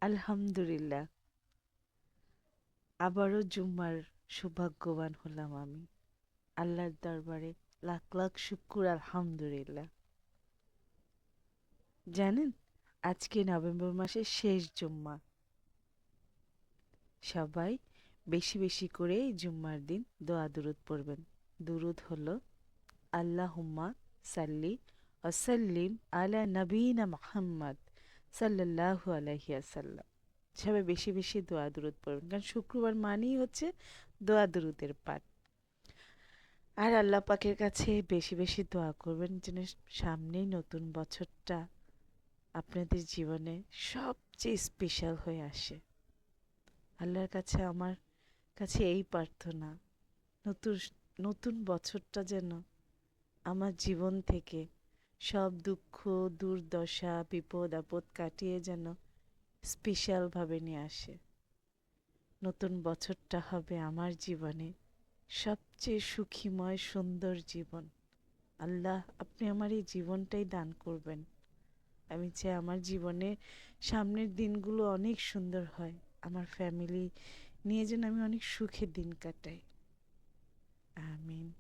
আলহামদুলিল্লাহ, আবারও জুম্মার সৌভাগ্যবান হলাম আমি। আল্লাহর দরবারে লাখ লাখ শুক্র, আলহামদুলিল্লাহ। জানেন, আজকে নভেম্বর মাসের শেষ জুম্মা। সবাই বেশি বেশি করে এই জুম্মার দিন দোয়া দুরুদ পড়বেন। দুরুদ হলো আল্লাহুম্মা সাল্লি ওয়াসাল্লিম আলা নবীনা মুহাম্মদ সাল্লাল্লাহু আলাইহি ওয়াসাল্লাম। সবাই বেশি বেশি দোয়া দুরুদ পড়বেন, কারণ শুক্রবার মানেই হচ্ছে দোয়া দুরুদের পাঠ। আর আল্লাহ পাকের কাছে বেশি বেশি দোয়া করবেন যেন সামনেই নতুন বছরটা আপনাদের জীবনে সবচেয়ে স্পেশাল হয়ে আসে। আল্লাহর কাছে আমার কাছে এই প্রার্থনা, নতুন নতুন বছরটা যেন আমার জীবন থেকে সব দুঃখ, দুর্দশা, বিপদ আপদ কাটিয়ে যেন স্পেশালভাবে নিয়ে আসে। নতুন বছরটা হবে আমার জীবনে সবচেয়ে সুখীময় সুন্দর জীবন। আল্লাহ, আপনি আমার এই জীবনটাই দান করবেন। আমি চাই আমার জীবনে সামনের দিনগুলো অনেক সুন্দর হয়, আমার ফ্যামিলি নিয়ে যেন আমি অনেক সুখে দিন কাটাই। আমিন।